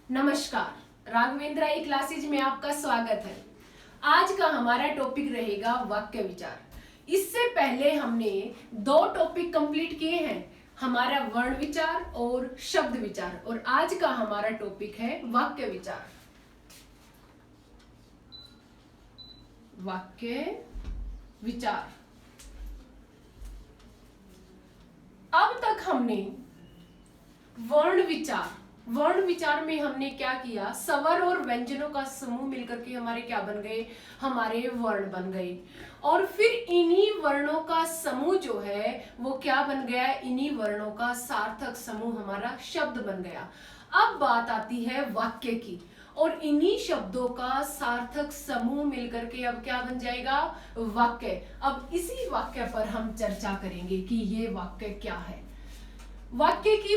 नमस्कार, राघवेंद्र ई क्लासेज में आपका स्वागत है। आज का हमारा टॉपिक रहेगा वाक्य विचार। इससे पहले हमने दो टॉपिक कंप्लीट किए हैं, हमारा वर्ण विचार और शब्द विचार, और आज का हमारा टॉपिक है वाक्य विचार। वाक्य विचार। अब तक हमने वर्ण विचार में हमने क्या किया, स्वर और व्यंजनों का समूह मिलकर के हमारे क्या बन गए, हमारे वर्ण बन गए। और फिर इन्हीं वर्णों का समूह जो है वो क्या बन गया, इन्हीं वर्णों का सार्थक समूह हमारा शब्द बन गया। अब बात आती है वाक्य की, और इन्हीं शब्दों का सार्थक समूह मिलकर के अब क्या बन जाएगा, वाक्य। अब इसी वाक्य पर हम चर्चा करेंगे कि ये वाक्य क्या है। वाक्य की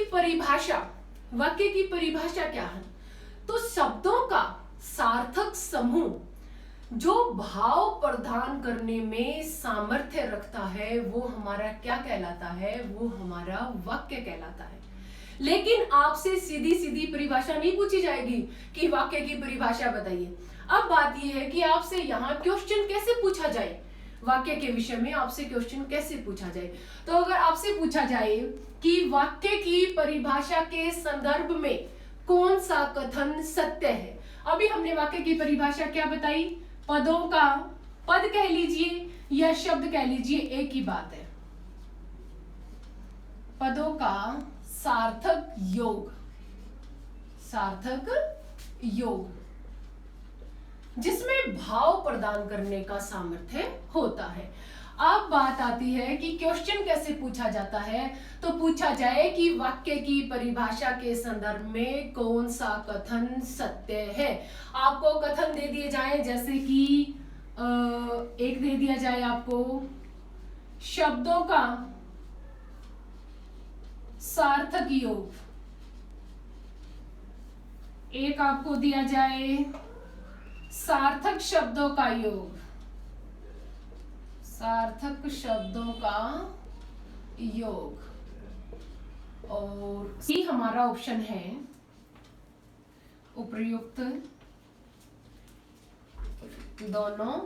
परिभाषा क्या है? तो शब्दों का सार्थक समूह जो भाव प्रदान करने में सामर्थ्य रखता है वो हमारा क्या कहलाता है, वो हमारा वाक्य कहलाता है। लेकिन आपसे सीधी सीधी परिभाषा नहीं पूछी जाएगी कि वाक्य की परिभाषा बताइए। अब बात यह है कि आपसे यहाँ क्वेश्चन कैसे पूछा जाए, वाक्य के विषय में आपसे क्वेश्चन कैसे पूछा जाए। तो अगर आपसे पूछा जाए कि वाक्य की परिभाषा के संदर्भ में कौन सा कथन सत्य है, अभी हमने वाक्य की परिभाषा क्या बताई, पदों का, पद कह लीजिए या शब्द कह लीजिए, एक ही बात है। पदों का सार्थक योग जिसमें भाव प्रदान करने का सामर्थ्य होता है। अब बात आती है कि क्वेश्चन कैसे पूछा जाता है। तो पूछा जाए कि वाक्य की परिभाषा के संदर्भ में कौन सा कथन सत्य है। आपको कथन दे दिए जाए, जैसे कि एक दे दिया जाए आपको, शब्दों का सार्थक योग, एक आपको दिया जाए सार्थक शब्दों का योग, सार्थक शब्दों का योग, और सी हमारा ऑप्शन है उपर्युक्त दोनों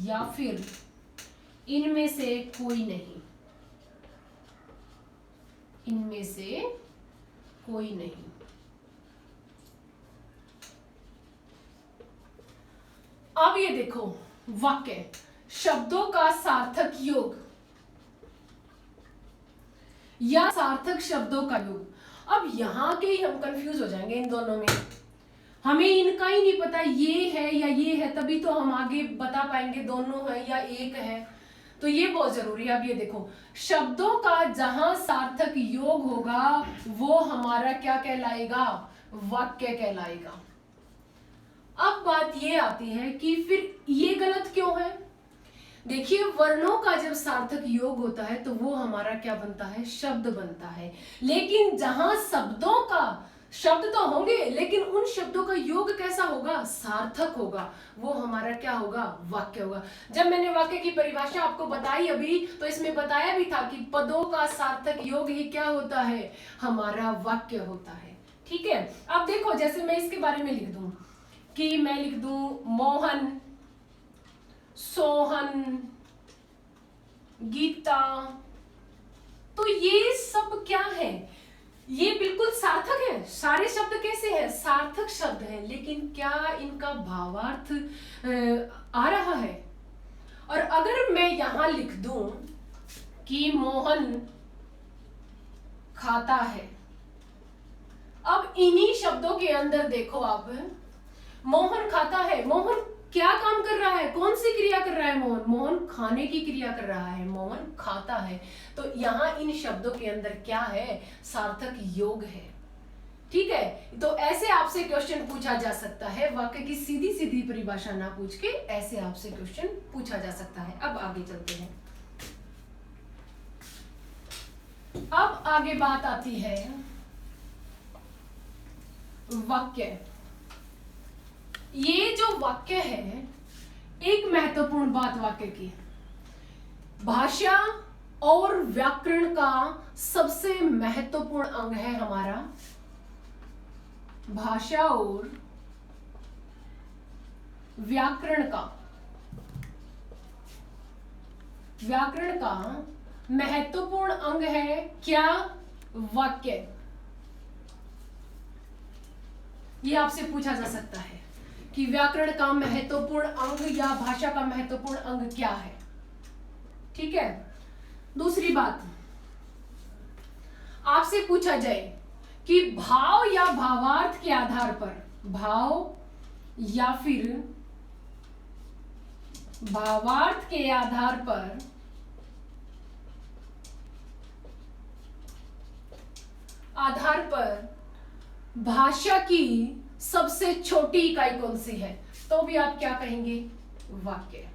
या फिर इनमें से कोई नहीं, इनमें से कोई नहीं। अब ये देखो, वाक्य शब्दों का सार्थक योग या सार्थक शब्दों का योग। अब यहां के ही हम कंफ्यूज हो जाएंगे इन दोनों में, हमें इनका ही नहीं पता ये है या ये है, तभी तो हम आगे बता पाएंगे दोनों है या एक है। तो ये बहुत जरूरी है। अब ये देखो, शब्दों का जहां सार्थक योग होगा वो हमारा क्या कहलाएगा, वाक्य कहलाएगा। अब बात ये आती है कि फिर ये गलत क्यों है। देखिए, वर्णों का जब सार्थक योग होता है तो वो हमारा क्या बनता है, शब्द बनता है। लेकिन जहां शब्दों का, शब्द तो होंगे लेकिन उन शब्दों का योग कैसा होगा, सार्थक होगा, वो हमारा क्या होगा, वाक्य होगा। जब मैंने वाक्य की परिभाषा आपको बताई अभी, तो इसमें बताया भी था कि पदों का सार्थक योग ही क्या होता है, हमारा वाक्य होता है। ठीक है। अब देखो, जैसे मैं इसके बारे में लिख दूं कि मैं लिख दूं मोहन, सोहन, गीता, तो ये सब क्या है, ये बिल्कुल सार्थक है। सारे शब्द कैसे हैं, सार्थक शब्द हैं, लेकिन क्या इनका भावार्थ आ रहा है। और अगर मैं यहां लिख दूं कि मोहन खाता है, अब इन्हीं शब्दों के अंदर देखो आप, मोहन खाता है, मोहन क्या काम कर रहा है, कौन सी क्रिया कर रहा है, मोहन खाने की क्रिया कर रहा है, मोहन खाता है। तो यहां इन शब्दों के अंदर क्या है, सार्थक योग है। ठीक है। तो ऐसे आपसे क्वेश्चन पूछा जा सकता है, वाक्य की सीधी सीधी परिभाषा ना पूछ के ऐसे आपसे क्वेश्चन पूछा जा सकता है। अब आगे चलते हैं। अब आगे बात आती है वाक्य। ये जो वाक्य है, एक महत्वपूर्ण बात वाक्य की, भाषा और व्याकरण का सबसे महत्वपूर्ण अंग है हमारा भाषा और व्याकरण का महत्वपूर्ण अंग है क्या? वाक्य। ये आपसे पूछा जा सकता है कि व्याकरण का महत्वपूर्ण अंग या भाषा का महत्वपूर्ण अंग क्या है। ठीक है। दूसरी बात आपसे पूछा जाए कि भाव या भावार्थ के आधार पर, भाव या फिर भावार्थ के आधार पर भाषा की सबसे छोटी इकाई कौन सी है? तो भी आप क्या कहेंगे? वाक्य।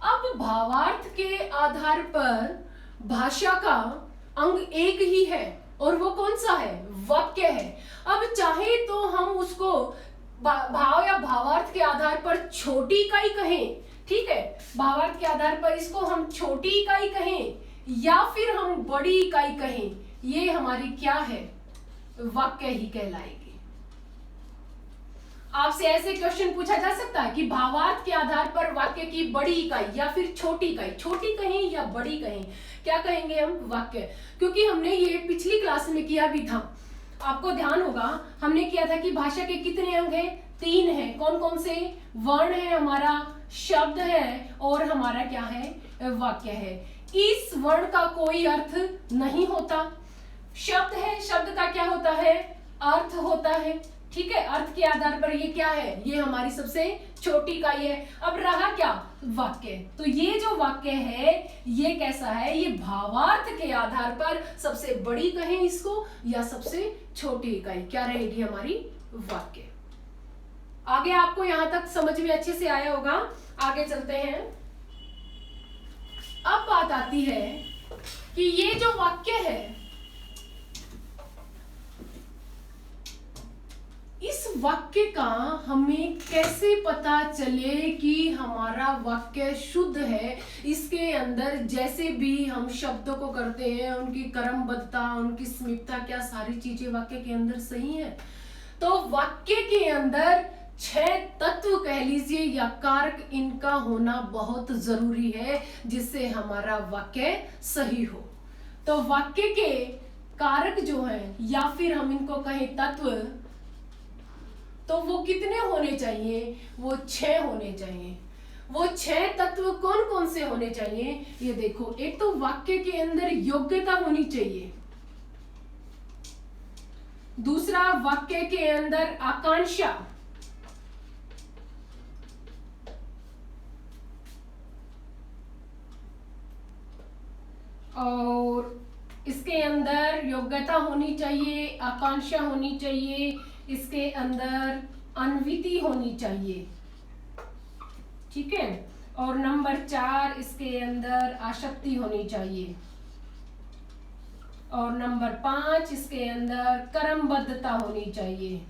अब भावार्थ के आधार पर भाषा का अंग एक ही है और वो कौन सा है? वाक्य है। अब चाहे तो हम उसको भाव या भावार्थ के आधार पर छोटी इकाई कहें, ठीक है, भावार्थ के आधार पर इसको हम छोटी इकाई कहें या फिर हम बड़ी इकाई कहें, ये हमारी क्या है? वाक्य ही कहलाएगी। आपसे ऐसे क्वेश्चन पूछा जा सकता है कि भावार्थ के आधार पर वाक्य की बड़ी इकाई या फिर छोटी इकाई, छोटी कहें या बड़ी कहें, क्या कहेंगे हम? वाक्य। क्योंकि हमने ये पिछली क्लास में किया भी था, आपको ध्यान होगा, हमने किया था कि भाषा के कितने अंग हैं? 3 हैं। कौन कौन से? वर्ण है हमारा, शब्द है और हमारा क्या है? वाक्य है। इस वर्ण का कोई अर्थ नहीं होता। शब्द है, शब्द का क्या होता है? अर्थ होता है। ठीक है, अर्थ के आधार पर ये क्या है? ये हमारी सबसे छोटी इकाई है। अब रहा क्या? वाक्य। तो ये जो वाक्य है ये कैसा है? ये भावार्थ के आधार पर सबसे बड़ी कहें इसको या सबसे छोटी इकाई, क्या रहेगी हमारी? वाक्य। आगे आपको यहां तक समझ में अच्छे से आया होगा। आगे चलते हैं। अब बात आती है कि ये जो वाक्य है, इस वाक्य का हमें कैसे पता चले कि हमारा वाक्य शुद्ध है? इसके अंदर जैसे भी हम शब्दों को करते हैं, उनकी क्रमबद्धता, उनकी समीपता, क्या सारी चीजें वाक्य के अंदर सही है? तो वाक्य के अंदर 6 तत्व कह लीजिए या कारक, इनका होना बहुत जरूरी है जिससे हमारा वाक्य सही हो। तो वाक्य के कारक जो हैं या फिर हम इनको कहें तत्व, तो वो कितने होने चाहिए? वो 6 होने चाहिए। वो 6 तत्व कौन कौन से होने चाहिए? ये देखो, एक तो वाक्य के अंदर योग्यता होनी चाहिए। दूसरा, वाक्य के अंदर आकांक्षा। और इसके अंदर योग्यता होनी चाहिए, आकांक्षा होनी चाहिए, इसके अंदर अन्विति होनी चाहिए। ठीक है। और नंबर 4, इसके अंदर आसक्ति होनी चाहिए। और नंबर 5, इसके अंदर क्रमबद्धता होनी चाहिए।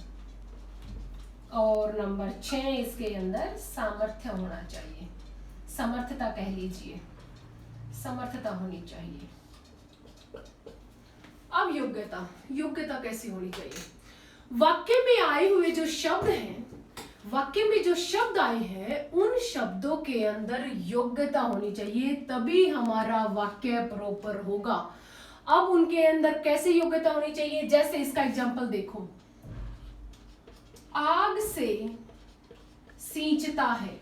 और नंबर 6, इसके अंदर सामर्थ्य होना चाहिए, समर्थता कह लीजिए, समर्थता होनी चाहिए। अब योग्यता, योग्यता कैसी होनी चाहिए? वाक्य में आए हुए जो शब्द हैं, वाक्य में जो शब्द आए हैं, उन शब्दों के अंदर योग्यता होनी चाहिए, तभी हमारा वाक्य प्रॉपर होगा। अब उनके अंदर कैसे योग्यता होनी चाहिए? जैसे इसका एग्जांपल देखो, आग से सींचता है।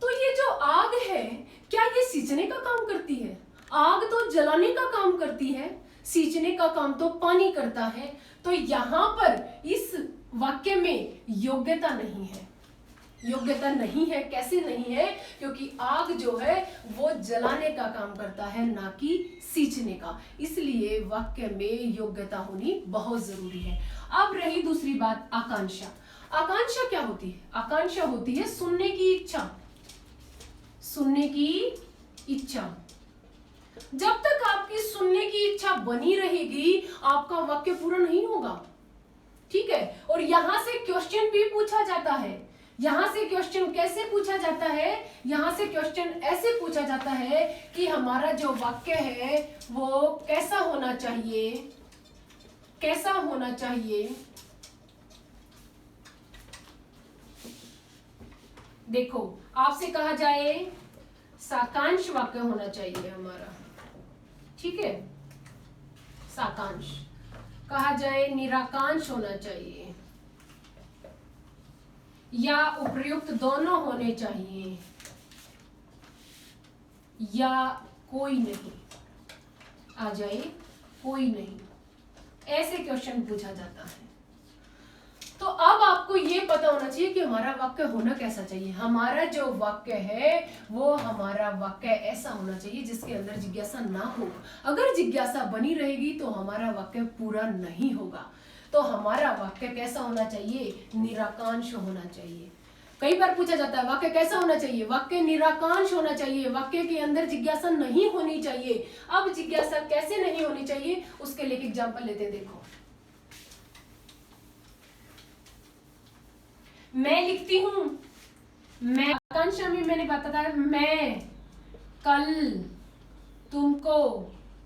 तो ये जो आग है, क्या ये सींचने का काम करती है? आग तो जलाने का काम करती है, सींचने का काम तो पानी करता है। तो यहां पर इस वाक्य में योग्यता नहीं है। योग्यता नहीं है, कैसे नहीं है? क्योंकि आग जो है वो जलाने का काम करता है, ना कि सींचने का। इसलिए वाक्य में योग्यता होनी बहुत जरूरी है। अब रही दूसरी बात, आकांक्षा। आकांक्षा क्या होती है? आकांक्षा होती है सुनने की इच्छा, सुनने की इच्छा। जब तक आपकी सुनने की इच्छा बनी रहेगी, आपका वाक्य पूरा नहीं होगा। ठीक है। और यहां से क्वेश्चन भी पूछा जाता है यहां से क्वेश्चन कैसे पूछा जाता है, यहां से क्वेश्चन ऐसे पूछा जाता है कि हमारा जो वाक्य है वो कैसा होना चाहिए, कैसा होना चाहिए। देखो आपसे कहा जाए साकांक्ष वाक्य होना चाहिए हमारा, ठीक है, साकांक्ष। कहा जाए निराकांक्ष होना चाहिए, या उपर्युक्त दोनों होने चाहिए, या कोई नहीं। आ जाए कोई नहीं, ऐसे क्वेश्चन पूछा जाता है। तो अब आपको ये पता होना चाहिए कि हमारा वाक्य होना कैसा चाहिए। हमारा जो वाक्य है वो हमारा वाक्य ऐसा होना चाहिए जिसके अंदर जिज्ञासा ना हो। अगर जिज्ञासा बनी रहेगी तो हमारा वाक्य पूरा नहीं होगा। तो हमारा वाक्य कैसा होना चाहिए, निराकांक्ष होना चाहिए। कई बार पूछा जाता है वाक्य कैसा होना चाहिए, वाक्य निराकांक्ष होना चाहिए, वाक्य के अंदर जिज्ञासा नहीं होनी चाहिए। अब जिज्ञासा कैसे नहीं होनी चाहिए उसके लिए एग्जाम्पल लेते हैं। देखो मैं लिखती हूं, मैं आकांक्षा में मैंने बताया मैं कल तुमको,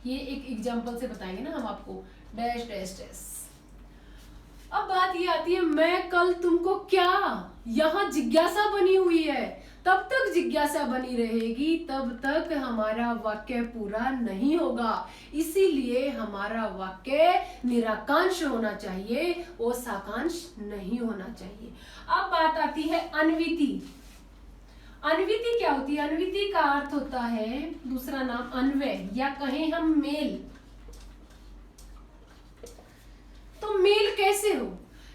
ये एक एग्जाम्पल से बताएंगे ना हम आपको, डैश डैश डैश। अब बात ये आती है मैं कल तुमको क्या, यहां जिज्ञासा बनी हुई है, तब तक जिज्ञासा बनी रहेगी तब तक हमारा वाक्य पूरा नहीं होगा। इसीलिए हमारा वाक्य निराकांक्ष होना चाहिए, वो साकांक्ष नहीं होना चाहिए। अब बात आती है अन्विति। अन्विति क्या होती है, अन्विति का अर्थ होता है दूसरा नाम अन्वय, या कहें हम मेल। तो मेल कैसे हो,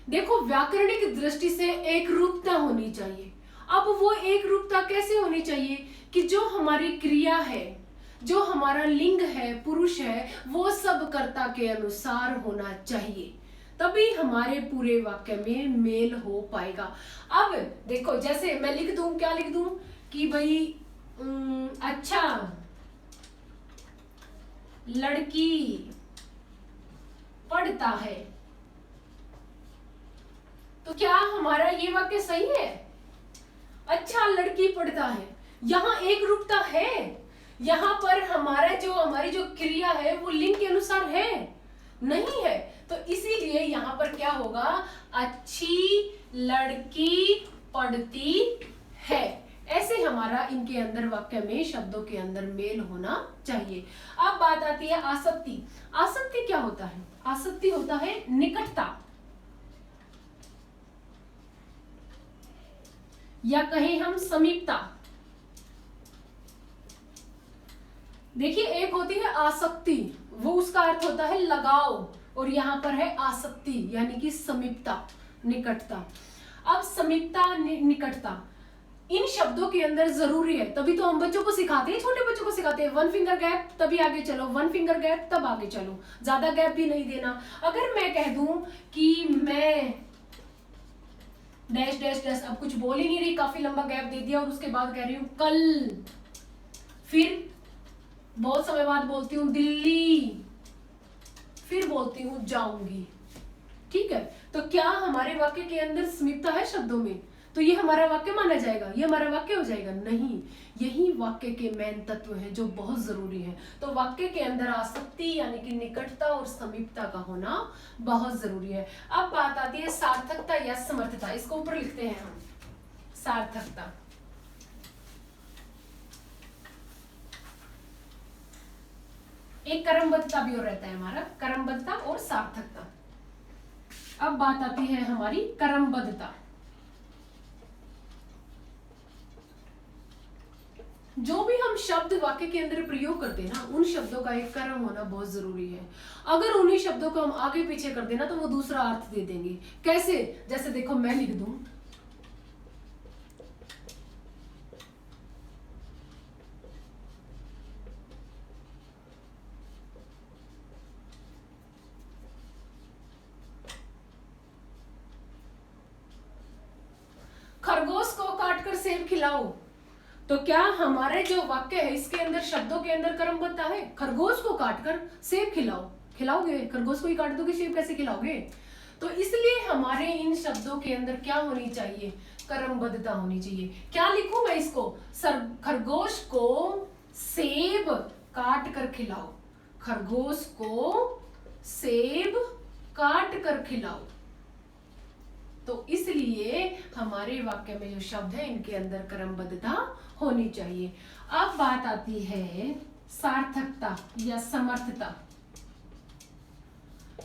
देखो व्याकरणिक दृष्टि से एक रूपता होनी चाहिए। अब वो एक रूपता कैसे होनी चाहिए कि जो हमारी क्रिया है, जो हमारा लिंग है, पुरुष है, वो सब कर्ता के अनुसार होना चाहिए, तभी हमारे पूरे वाक्य में मेल हो पाएगा। अब देखो जैसे मैं लिख दूं, क्या लिख दूं कि भाई अच्छा लड़की पढ़ता है, तो क्या हमारा ये वाक्य सही है, अच्छा लड़की पढ़ता है। यहां एक रूपता है, यहां पर हमारी जो क्रिया है वो लिंग के अनुसार है, नहीं है। तो इसीलिए यहां पर क्या होगा, अच्छी लड़की पढ़ती है। ऐसे हमारा इनके अंदर वाक्य में शब्दों के अंदर मेल होना चाहिए। अब बात आती है आसक्ति। आसक्ति क्या होता है, आसक्ति होता है निकटता, या कहें हम समीपता। देखिए एक होती है आसक्ति, वो उसका अर्थ होता है लगाव, और यहां पर है आसक्ति यानी कि समीपता, निकटता। अब समीपता निकटता इन शब्दों के अंदर जरूरी है, तभी तो हम बच्चों को सिखाते हैं, छोटे बच्चों को सिखाते हैं 1 फिंगर गैप तभी आगे चलो, 1 फिंगर गैप तब आगे चलो, ज्यादा गैप भी नहीं देना। अगर मैं कह दूं कि मैं डैश डैश डैश, अब कुछ बोल ही नहीं रही, काफी लंबा गैप दे दिया, और उसके बाद कह रही हूं कल, फिर बहुत समय बाद बोलती हूँ दिल्ली, फिर बोलती हूँ जाऊंगी, ठीक है। तो क्या हमारे वाक्य के अंदर समीपता है शब्दों में, तो ये हमारा वाक्य माना जाएगा, ये हमारा वाक्य हो जाएगा? नहीं, यही वाक्य के मेन तत्व हैं जो बहुत जरूरी है। तो वाक्य के अंदर आसक्ति यानी कि निकटता और समीपता का होना बहुत जरूरी है। अब बात आती है सार्थकता या समर्थता, इसको ऊपर लिखते हैं हम, सार्थकता। एक कर्मबद्धता भी और रहता है हमारा, कर्मबद्धता और सार्थकता। अब बात आती है हमारी कर्मबद्धता। जो भी हम शब्द वाक्य के अंदर प्रयोग करते हैं ना, उन शब्दों का एक कर्म होना बहुत जरूरी है। अगर उन्हीं शब्दों को हम आगे पीछे कर देना तो वो दूसरा अर्थ दे देंगे। कैसे, जैसे देखो मैं लिख दूं खरगोश को काटकर सेब खिलाओ, तो क्या हमारे जो वाक्य है इसके अंदर शब्दों के अंदर कर्मबद्धता है? खरगोश को काटकर सेब खिलाओ, खिलाओगे? खरगोश को ही काट दोगे, सेब कैसे खिलाओगे? तो इसलिए हमारे इन शब्दों के अंदर क्या होनी चाहिए, क्रमबद्धता होनी चाहिए। क्या लिखूं मैं इसको? खरगोश को सेब काट कर खिलाओ, खरगोश को सेब काट कर खिलाओ। तो इसलिए हमारे वाक्य में जो शब्द है इनके अंदर क्रमबद्धता होनी चाहिए। अब बात आती है सार्थकता या समर्थता।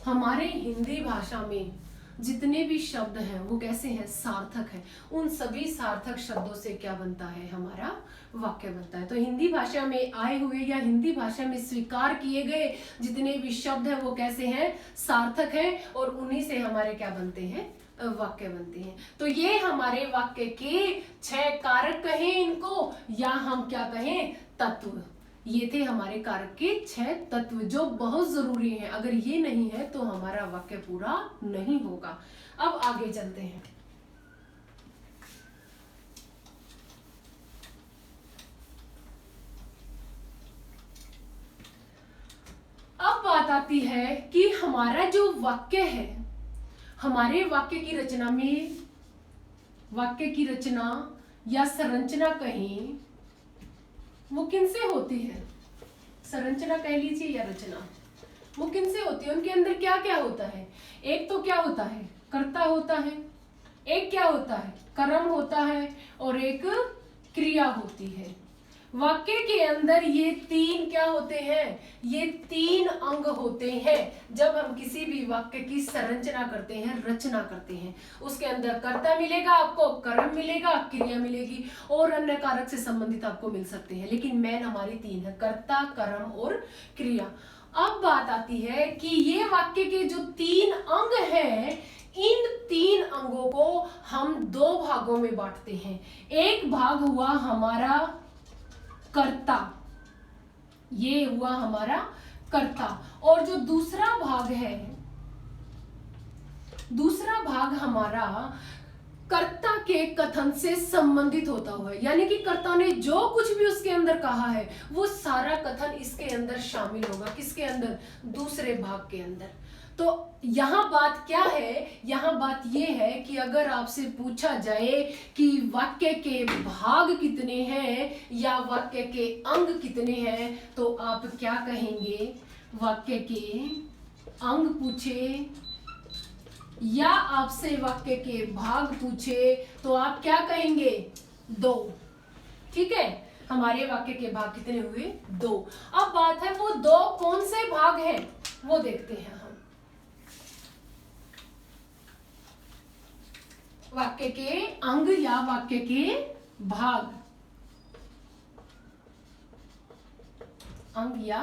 हमारे हिंदी भाषा में जितने भी शब्द हैं वो कैसे हैं? सार्थक हैं। उन सभी सार्थक शब्दों से क्या बनता है? हमारा वाक्य बनता है। तो हिंदी भाषा में आए हुए या हिंदी भाषा में स्वीकार किए गए जितने भी शब्द हैं वो कैसे हैं? सार्थक हैं, और उन्हीं से हमारे क्या बनते हैं? वाक्य बनते हैं। तो ये हमारे वाक्य के 6 कारक कहें इनको, या हम क्या कहें? तत्व। ये थे हमारे कारक के 6 तत्व जो बहुत जरूरी हैं। अगर ये नहीं है तो हमारा वाक्य पूरा नहीं होगा। अब आगे चलते हैं। अब बात आती है कि हमारा जो वाक्य है, हमारे वाक्य की रचना में, वाक्य की रचना या संरचना कहें, वो किनसे होती है? संरचना कह लीजिए या रचना, वो किनसे होती है? उनके अंदर क्या क्या होता है? एक तो क्या होता है? कर्ता होता है, एक क्या होता है? कर्म होता है, और एक क्रिया होती है। वाक्य के अंदर ये 3 क्या होते हैं? ये 3 अंग होते हैं। जब हम किसी भी वाक्य की संरचना करते हैं, रचना करते हैं, उसके अंदर कर्ता मिलेगा आपको, कर्म मिलेगा, क्रिया मिलेगी, और अन्य कारक से संबंधित आपको मिल सकते हैं, लेकिन मेन हमारी 3 है, कर्ता, कर्म और क्रिया। अब बात आती है कि ये वाक्य के जो 3 अंग हैं, इन 3 अंगों को हम 2 भागों में बांटते हैं। एक भाग हुआ हमारा कर्ता, ये हुआ हमारा कर्ता, और जो दूसरा भाग है, दूसरा भाग हमारा कर्ता के कथन से संबंधित होता हुआ है, यानी कि कर्ता ने जो कुछ भी उसके अंदर कहा है वो सारा कथन इसके अंदर शामिल होगा। किसके अंदर? दूसरे भाग के अंदर। तो यहां बात क्या है? यहां बात यह है कि अगर आपसे पूछा जाए कि वाक्य के भाग कितने हैं या वाक्य के अंग कितने हैं, तो आप क्या कहेंगे? वाक्य के अंग पूछे या आपसे वाक्य के भाग पूछे तो आप क्या कहेंगे? 2। ठीक है, हमारे वाक्य के भाग कितने हुए? 2। अब बात है वो 2 कौन से भाग हैं, वो देखते हैं हम। वाक्य के अंग या वाक्य के भाग, अंग या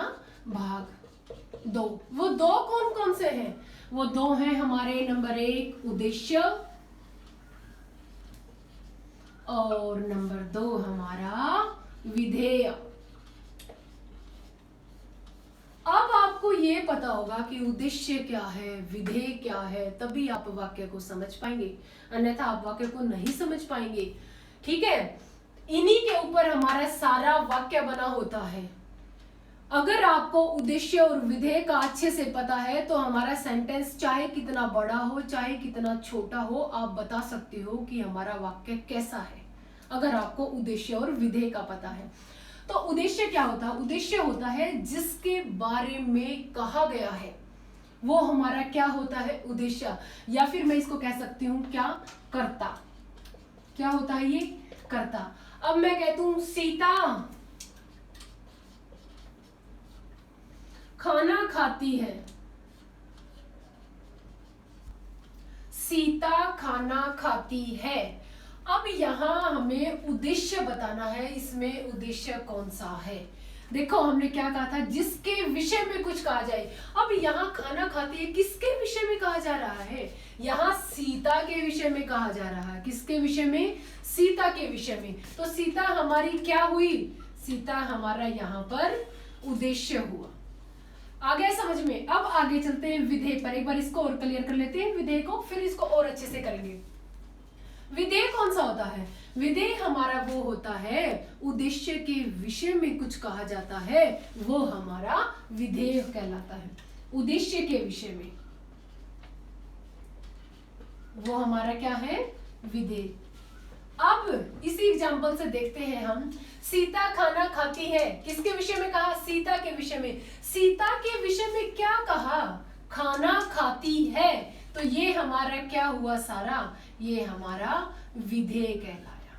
भाग 2। वो 2 कौन कौन से हैं? वो 2 हैं हमारे, नंबर 1 उद्देश्य, और नंबर 2 हमारा विधेय। अब आपको ये पता होगा कि उद्देश्य क्या है, विधेय क्या है, तभी आप वाक्य को समझ पाएंगे, अन्यथा आप वाक्य को नहीं समझ पाएंगे। ठीक है, इन्हीं के ऊपर हमारा सारा वाक्य बना होता है। अगर आपको उद्देश्य और विधेय का अच्छे से पता है तो हमारा सेंटेंस चाहे कितना बड़ा हो चाहे कितना छोटा हो, आप बता सकते हो कि हमारा वाक्य कैसा है, अगर आपको उद्देश्य और विधेय का पता है। तो उद्देश्य क्या होता है? उद्देश्य होता है जिसके बारे में कहा गया है, वो हमारा क्या होता है? उद्देश्य। या फिर मैं इसको कह सकती हूं क्या? कर्ता। क्या होता है ये? कर्ता। अब मैं कहती हूं सीता खाना खाती है, सीता खाना खाती है। अब यहां हमें उद्देश्य बताना है, इसमें उद्देश्य कौन सा है? देखो हमने क्या कहा था? जिसके विषय में कुछ कहा जाए। अब यहाँ खाना खाती है, किसके विषय में कहा जा रहा है? यहाँ सीता के विषय में कहा जा रहा है। किसके विषय में? सीता के विषय में। तो सीता हमारी क्या हुई? सीता हमारा यहाँ पर उद्देश्य हुआ। आ गया समझ में? अब आगे चलते हैं विधेय पर। एक बार इसको और क्लियर कर लेते हैं विधेय को, फिर इसको और अच्छे से करेंगे। विधेय कौन सा होता है? विधेय हमारा वो होता है, उद्देश्य के विषय में कुछ कहा जाता है, वो हमारा विधेय कहलाता है। उद्देश्य के विषय में वो हमारा क्या है? विधेय। अब इसी एग्जाम्पल से देखते हैं हम, सीता खाना खाती है, किसके विषय में कहा? सीता के विषय में। सीता के विषय में क्या कहा? खाना खाती है। तो ये हमारा क्या हुआ सारा? ये हमारा विधेय कहलाया।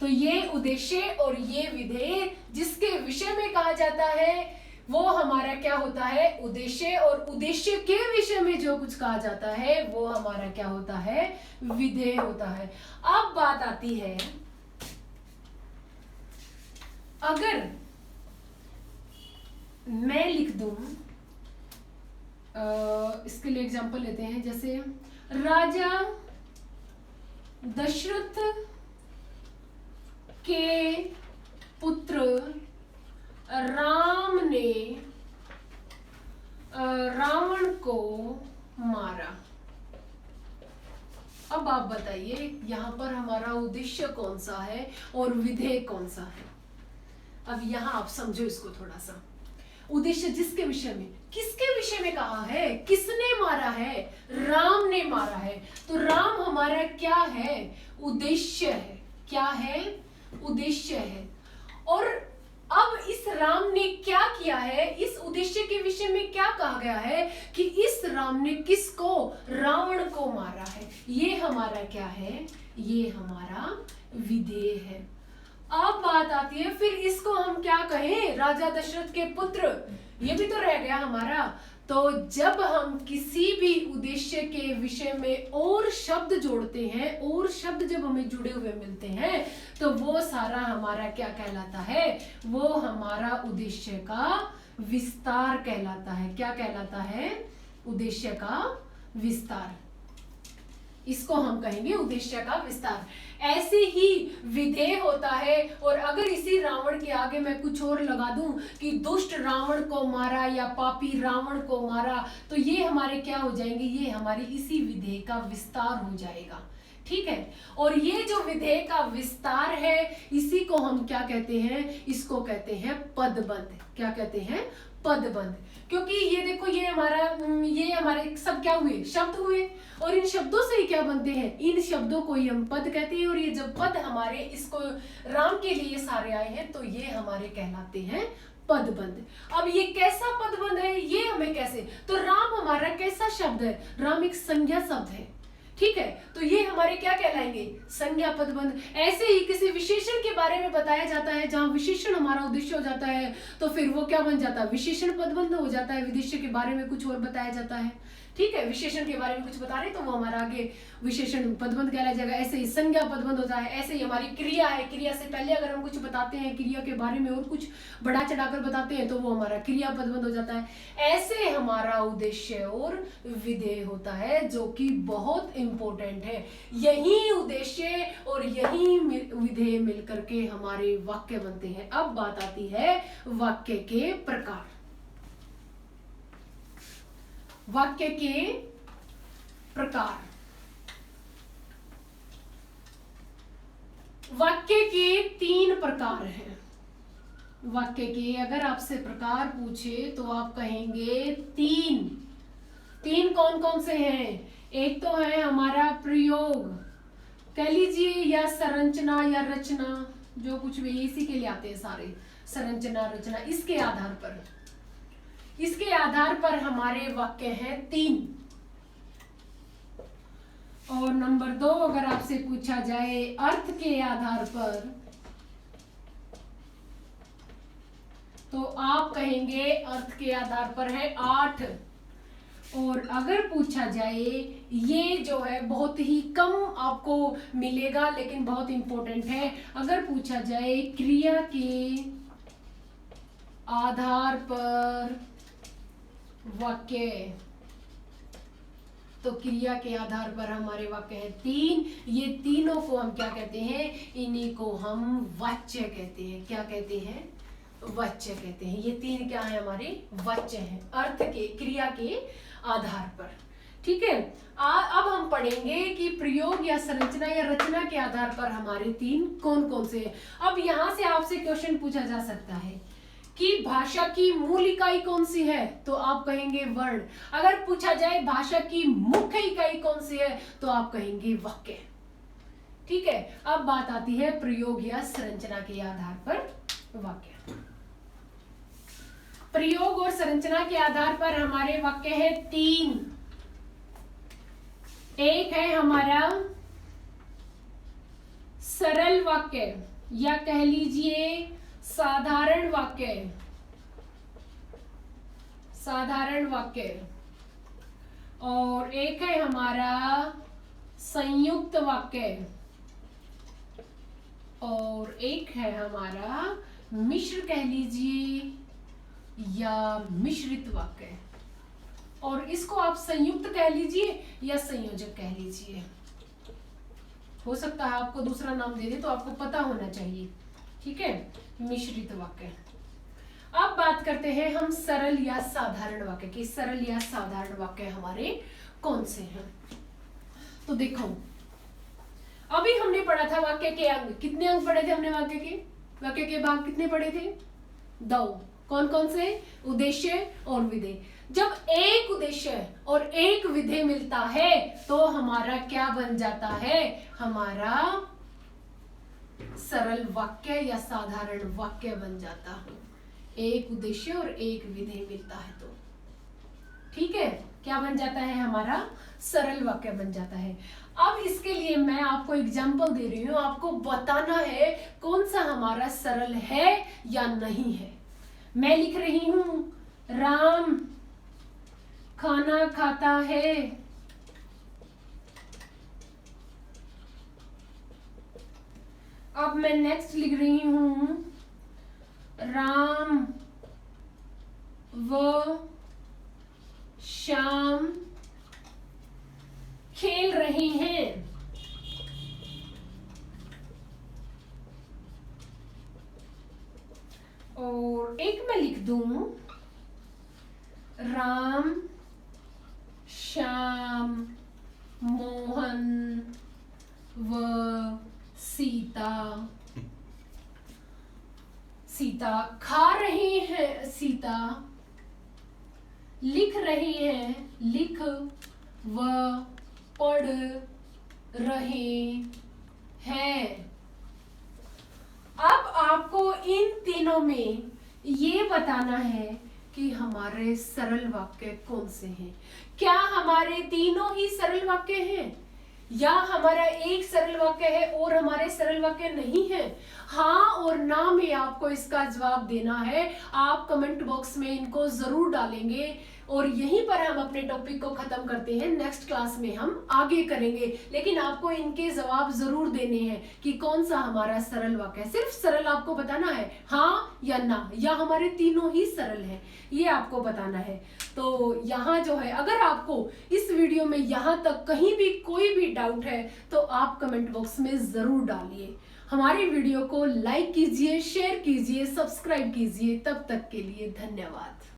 तो ये उद्देश्य और ये विधेय जिसके विषय में कहा जाता है वो हमारा क्या होता है? उद्देश्य। और उद्देश्य के विषय में जो कुछ कहा जाता है वो हमारा क्या होता है? विधेय होता है। अब बात आती है, अगर मैं लिख दूं, इसके लिए एग्जांपल लेते हैं, जैसे राजा दशरथ के पुत्र राम ने रावण को मारा। अब आप बताइए यहां पर हमारा उद्देश्य कौन सा है और विधेय कौन सा है? अब यहां आप समझो इसको थोड़ा सा। उद्देश्य जिसके विषय में, किसके विषय में कहा है? किसने मारा है? राम ने मारा है। तो राम हमारा क्या है? उद्देश्य है। क्या है? उद्देश्य है। और अब इस राम ने क्या किया है? इस उद्देश्य के विषय में क्या कहा गया है कि इस राम ने किसको? रावण को मारा है। ये हमारा क्या है? ये हमारा विधेय है। अब बात आती है, फिर इसको हम क्या कहें? राजा दशरथ के पुत्र, ये भी तो रह गया हमारा। तो जब हम किसी भी उद्देश्य के विषय में और शब्द जोड़ते हैं, और शब्द जब हमें जुड़े हुए मिलते हैं, तो वो सारा हमारा क्या कहलाता है? वो हमारा उद्देश्य का विस्तार कहलाता है। क्या कहलाता है? उद्देश्य का विस्तार। इसको हम कहेंगे उद्देश्य का विस्तार। ऐसे ही विधेय होता है। और अगर इसी रावण के आगे मैं कुछ और लगा दूं कि दुष्ट रावण को मारा या पापी रावण को मारा, तो ये हमारे क्या हो जाएंगे? ये हमारी इसी विधेय का विस्तार हो जाएगा। ठीक है। और ये जो विधेय का विस्तार है, इसी को हम क्या कहते हैं? इसको कहते हैं पदबंध। क्या कहते हैं? पदबंध। क्योंकि ये देखो, ये हमारे सब क्या हुए? शब्द हुए। और इन शब्दों से ही क्या बनते हैं? इन शब्दों को ही हम पद कहते हैं। और ये जब पद हमारे इसको राम के लिए सारे आए हैं, तो ये हमारे कहलाते हैं पदबंध। अब ये कैसा पदबंध है? ये हमें कैसे? तो राम हमारा कैसा शब्द है? राम एक संज्ञा शब्द है। ठीक है। तो ये हमारे क्या कहलाएंगे? संज्ञा पदबंध। ऐसे ही किसी विशेषण के बारे में बताया जाता है, जहां विशेषण हमारा उद्देश्य हो जाता है, तो फिर वो क्या बन जाता है? विशेषण पदबंध हो जाता है। विदेश्य के बारे में कुछ और बताया जाता है, ठीक है, विशेषण के बारे में कुछ बता रहे, तो वो हमारा आगे विशेषण पदबंध कहलाया जाएगा। ऐसे ही संज्ञा पदबंध होता है। ऐसे ही हमारी क्रिया है, क्रिया से पहले अगर हम कुछ बताते हैं, क्रिया के बारे में और कुछ बढ़ा चढ़ाकर बताते हैं, तो वो हमारा क्रिया पदबंध हो जाता है। ऐसे हमारा उद्देश्य और विधेय होता है, जो कि बहुत इंपॉर्टेंट है। यही उद्देश्य और यही विधेय मिलकर के हमारे वाक्य बनते हैं। अब बात आती है वाक्य के प्रकार। वाक्य के प्रकार। वाक्य के 3 प्रकार हैं। वाक्य के अगर आपसे प्रकार पूछे तो आप कहेंगे 3 कौन कौन से हैं? एक तो है हमारा प्रयोग, कह लीजिए, या संरचना या रचना, जो कुछ भी इसी के लिए आते हैं सारे, संरचना रचना। इसके आधार पर हमारे वाक्य हैं 3। और नंबर 2, अगर आपसे पूछा जाए अर्थ के आधार पर, तो आप कहेंगे अर्थ के आधार पर है 8। और अगर पूछा जाए, ये जो है बहुत ही कम आपको मिलेगा लेकिन बहुत इंपॉर्टेंट है, अगर पूछा जाए क्रिया के आधार पर वाक्य, तो क्रिया के आधार पर हमारे वाक्य हैं 3। ये तीनों को हम क्या कहते हैं? इन्हीं को हम वाच्य कहते हैं। क्या कहते हैं? वाच्य कहते हैं। ये 3 क्या है? हमारे वाच्य हैं, अर्थ के, क्रिया के आधार पर। ठीक है। अब हम पढ़ेंगे कि प्रयोग या संरचना या रचना के आधार पर हमारे 3 कौन कौन से हैं। अब यहां से आपसे क्वेश्चन पूछा जा सकता है कि भाषा की मूल इकाई कौन सी है, तो आप कहेंगे वर्ण। अगर पूछा जाए भाषा की मुख्य इकाई कौन सी है, तो आप कहेंगे वाक्य। ठीक है, अब बात आती है प्रयोग या संरचना के आधार पर वाक्य। प्रयोग और संरचना के आधार पर हमारे वाक्य है 3। एक है हमारा सरल वाक्य या कह लीजिए साधारण वाक्य, साधारण वाक्य, और एक है हमारा संयुक्त वाक्य, और एक है हमारा मिश्र कह लीजिए या मिश्रित वाक्य, और इसको आप संयुक्त कह लीजिए या संयोजक कह लीजिए। हो सकता है आपको दूसरा नाम दे दे तो आपको पता होना चाहिए, ठीक है, मिश्रित वाक्य। अब बात करते हैं हम सरल या साधारण वाक्य की। सरल या साधारण वाक्य हमारे कौन से हैं? तो देखो, अभी हमने पढ़ा था वाक्य के अंग। कितने अंग पढ़े थे हमने वाक्य के? वाक्य के भाग कितने पढ़े थे? 2। कौन कौन से? उद्देश्य और विधेय। जब एक उद्देश्य और एक विधेय मिलता है तो हमारा क्या बन जाता है? हमारा सरल वाक्य या साधारण वाक्य बन जाता है। एक उद्देश्य और एक विधेय मिलता है तो ठीक है, क्या बन जाता है? हमारा सरल वाक्य बन जाता है। अब इसके लिए मैं आपको एग्जाम्पल दे रही हूं, आपको बताना है कौन सा हमारा सरल है या नहीं है। मैं लिख रही हूं राम खाना खाता है। अब मैं नेक्स्ट लिख रही हूं राम व श्याम खेल रहे हैं। और एक मैं लिख दूं राम श्याम मोहन व सीता खा रहे हैं। सीता लिख रहे हैं। लिख व पढ़ रहे हैं। अब आपको इन तीनों में ये बताना है कि हमारे सरल वाक्य कौन से हैं। क्या हमारे तीनों ही सरल वाक्य हैं या हमारा एक सरल वाक्य है और हमारे सरल वाक्य नहीं है? हाँ और ना में आपको इसका जवाब देना है। आप कमेंट बॉक्स में इनको जरूर डालेंगे और यहीं पर हम अपने टॉपिक को खत्म करते हैं। नेक्स्ट क्लास में हम आगे करेंगे, लेकिन आपको इनके जवाब जरूर देने हैं कि कौन सा हमारा सरल वाक्य है। सिर्फ सरल आपको बताना है, हाँ या ना, या हमारे तीनों ही सरल हैं, ये आपको बताना है। तो यहाँ जो है, अगर आपको इस वीडियो में यहाँ तक कहीं भी कोई भी डाउट है तो आप कमेंट बॉक्स में जरूर डालिए। हमारी वीडियो को लाइक कीजिए, शेयर कीजिए, सब्सक्राइब कीजिए। तब तक के लिए धन्यवाद।